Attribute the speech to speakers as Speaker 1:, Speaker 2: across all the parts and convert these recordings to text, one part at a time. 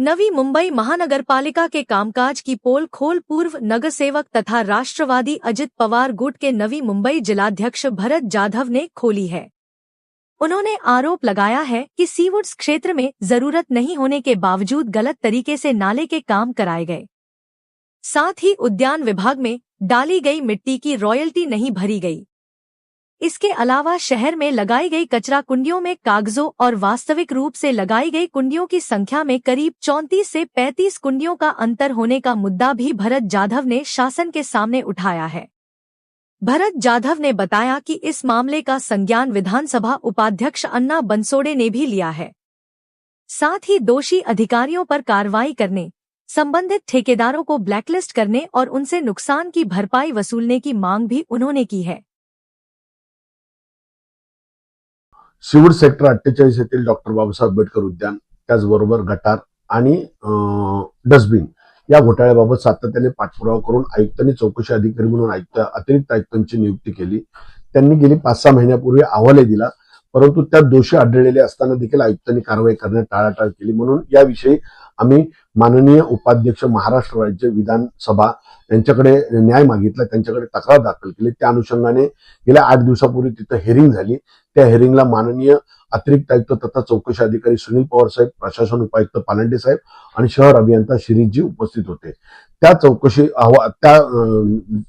Speaker 1: नवी मुंबई महानगरपालिका के कामकाज की पोल खोल पूर्व नगर सेवक तथा राष्ट्रवादी अजित पवार गुट के नवी मुंबई जिलाध्यक्ष भरत जाधव ने खोली है। उन्होंने आरोप लगाया है कि सीवुड्स क्षेत्र में जरूरत नहीं होने के बावजूद गलत तरीके से नाले के काम कराए गए। साथ ही उद्यान विभाग में डाली गई मिट्टी की रॉयल्टी नहीं भरी गई। इसके अलावा शहर में लगाई गई कचरा कुंडियों में कागजों और वास्तविक रूप से लगाई गई कुंडियों की संख्या में करीब 34 से 35 कुंडियों का अंतर होने का मुद्दा भी भरत जाधव ने शासन के सामने उठाया है। भरत जाधव ने बताया कि इस मामले का संज्ञान विधानसभा उपाध्यक्ष अन्ना बनसोड़े ने भी लिया है। साथ ही दोषी अधिकारियों पर कार्रवाई करने, संबंधित ठेकेदारों को ब्लैकलिस्ट करने और उनसे नुकसान की भरपाई वसूलने की मांग भी उन्होंने की है।
Speaker 2: सिवुड सेक्टर 48 येथील डॉक्टर बाबासाहेब आंबेडकर उद्यान, त्याचबरोबर गटार आणि डस्टबिन या घोटाळ्याबाबत सातत्याने पाठपुरावा करून आयुक्तांनी चौकशी अधिकारी म्हणून अतिरिक्त आयुक्तांची नियुक्ती केली। त्यांनी गेली 5-6 महिन्यापूर्वी अहवालही दिला, परंतु त्यात दोषी आढळलेले असताना देखील आयुक्तांनी कारवाई करण्यात टाळाटाळ केली। म्हणून याविषयी आम्ही माननीय उपाध्यक्ष महाराष्ट्र राज्य विधानसभा यांच्याकडे न्याय मागितला, त्यांच्याकडे तक्रार दाखल केली। त्या अनुषंगाने गेल्या 8 दिवसापूर्वी तिथं हिअरिंग झाली। त्या हिअरिंगला माननीय अतिरिक्त आयुक्त तथा चौकशी अधिकारी सुनील पवार साहेब, प्रशासन उपायुक्त पालंडे साहेब आणि शहर अभियंता शिरीषजी उपस्थित होते। त्या त्या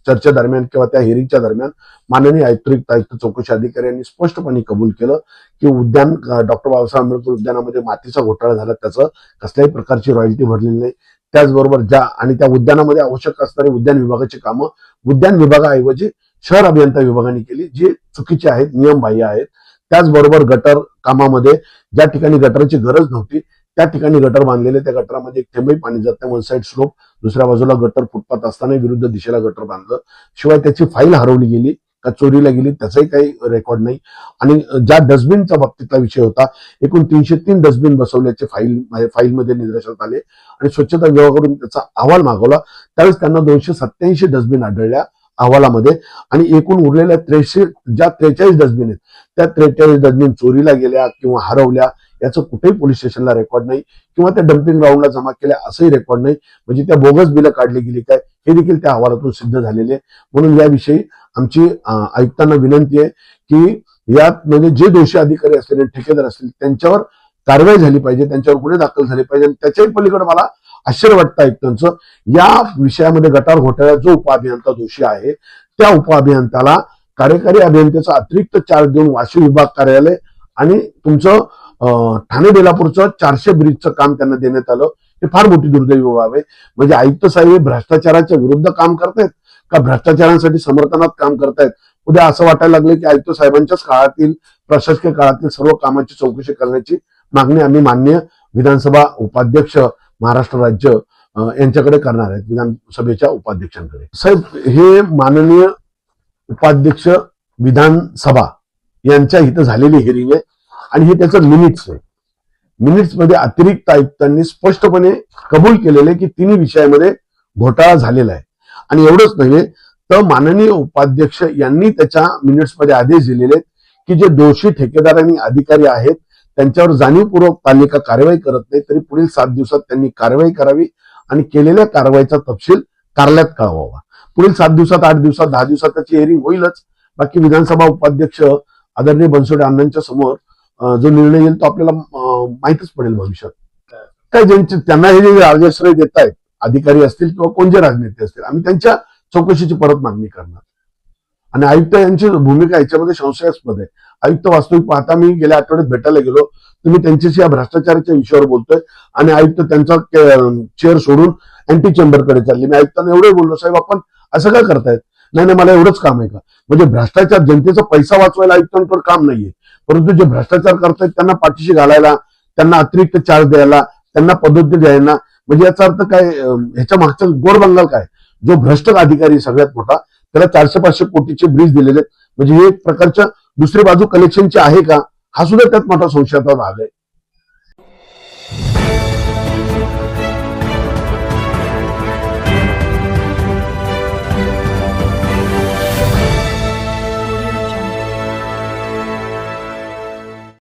Speaker 2: चर्चेदरम्यान किंवा त्या हिअरिंगच्या दरम्यान माननीय अतिरिक्त आयुक्त चौकशी अधिकाऱ्यांनी स्पष्टपणे कबूल केलं की उद्यान डॉक्टर बाबासाहेब आंबेडकर उद्यानामध्ये मातीचा घोटाळा झाला, त्याचं कसल्याही प्रकारची रॉयल्टी भरलेली नाही। त्याचबरोबर त्या उद्यानामध्ये आवश्यक असणारी उद्यान विभागाची कामं उद्यान विभागाऐवजी शहर अभियंता विभागाने केली, जी चुकीची आहेत, नियमबाह्य आहेत। त्याचबरोबर गटर कामामध्ये ज्या ठिकाणी गटरची गरज नव्हती त्या ठिकाणी गटर बांधलेले, त्या गटरामध्ये एक थेंबही पाणी जात नाही। वन साइड स्लोप, दुसऱ्या बाजूला गटर फुटपाथ असताना विरुद्ध दिशेला गटर बांधलं। शिवाय त्याची फाईल हरवली गेली का चोरीला गेली त्याचाही काही रेकॉर्ड नाही। आणि ज्या डस्टबिनच्या बाबतीतला विषय होता, एकूण 303 डस्टबिन बसवल्याचे फाईलमध्ये निदर्शनास आले आणि स्वच्छता विभागाकडून त्याचा अहवाल मागवला, त्यावेळेस त्यांना 287 डस्टबिन आढळल्या अहवालामध्ये। आणि एकूण उरलेल्या 43 डस्टबिन आहेत, त्या 43 डस्टबिन चोरीला गेल्या किंवा हरवल्या याचं कुठेही पोलीस स्टेशनला रेकॉर्ड नाही किंवा त्या डम्पिंग ग्राउंडला जमा केल्या असंही रेकॉर्ड नाही। म्हणजे त्या बोगस बिलं काढली गेली काय हे देखील त्या अहवालातून सिद्ध झालेले। म्हणून याविषयी आमची आयुक्तांना विनंती आहे की यात म्हणजे जे दोषी अधिकारी असतील, ठेकेदार असतील, त्यांच्यावर कारवाई झाली पाहिजे, त्यांच्यावर गुन्हे दाखल झाले पाहिजे। आणि त्याच्याही पलीकडे मला आश्चर्य वाटतं आयुक्तांचं, या विषयामध्ये गटार घोटाळ्यात जो उपअभियंता दोषी आहे त्या उपअभियंत्याला कार्यकारी अभियंत्याचा अतिरिक्त चार्ज देऊन वाशी विभाग कार्यालय आणि तुमचं ठाणे बेलापूरचं 400 ब्रिजचं काम त्यांना देण्यात आलं। हे फार मोठी दुर्दैवी बाब आहे। म्हणजे आयुक्त साहेब भ्रष्टाचाराच्या विरुद्ध काम करतायत का भ्रष्टाचारांसाठी समर्थनात काम करतायत? उद्या असं वाटायला लागलं की आयुक्त साहेबांच्याच काळातील प्रशासकीय काळातील सर्व कामाची चौकशी करण्याची मागणी आम्ही माननीय विधानसभा उपाध्यक्ष महाराष्ट्र राज्य यांच्याकडे करणार आहेत, विधानसभेच्या उपाध्यक्षांकडे। साहेब, हे माननीय उपाध्यक्ष विधानसभा यांच्या इथं झालेली हिअरिंग आहे आणि हे त्याचं मिनिट्स आहे। मिनिट्स मध्ये अतिरिक्त आयुक्तांनी स्पष्टपणे कबूल केलेले की तिन्ही विषयामध्ये घोटाळा झालेला आहे। आणि एवढंच नव्हे तर माननीय उपाध्यक्ष यांनी त्याच्या मिनिट्स मध्ये आदेश दिलेले की जे दोषी ठेकेदार आणि अधिकारी आहेत त्यांच्यावर जाणीवपूर्वक पालिका कारवाई करत नाही तरी पुढील 7 दिवसात त्यांनी कारवाई करावी आणि केलेल्या कारवाईचा तपशील कार्यालयात कळवावा। पुढील 7 दिवसात, 8 दिवसात, 10 दिवसात त्याची हिअरिंग होईलच। बाकी विधानसभा उपाध्यक्ष आदरणीय बनसोडे अण्णांच्या समोर जो निर्णय येईल तो आपल्याला माहितच पडेल भविष्यात। काय त्यांना हे जे राजश्रय देत आहेत अधिकारी असतील किंवा कोण जे राजनेते असतील, आम्ही त्यांच्या चौकशीची परत मागणी करणार। आणि आयुक्त यांची भूमिका याच्यामध्ये संशयास्पद आहे। आयुक्त वास्तविक पाहता मी गेल्या आठवड्यात भेटायला गेलो, तुम्ही त्यांच्याशी या भ्रष्टाचाराच्या विषयावर बोलतोय आणि आयुक्त त्यांचा चेअर सोडून अँटी चेंबरकडे चालले। मी आयुक्तांना एवढं बोललो, साहेब आपण असं काय करतायत? नाही, मला एवढंच काम आहे का? म्हणजे भ्रष्टाचार, जनतेचा पैसा वाचवायला आयुक्तांकडे काम नाहीये, परंतु जे भ्रष्टाचार करतायत त्यांना पाठीशी घालायला, त्यांना अतिरिक्त चार्ज द्यायला, त्यांना पद्धती द्यायला, म्हणजे याचा अर्थ काय? ह्याच्या मागचा गोड बंगाल काय? जो भ्रष्ट अधिकारी सगळ्यात मोठा, त्याला 400-500 कोटीचे ब्रिज दिलेले, म्हणजे हे एक प्रकारच्या दुसरी बाजू कलेक्शनची आहे का? हा सुद्धा त्यात मोठा संशयाचा भाग आहे।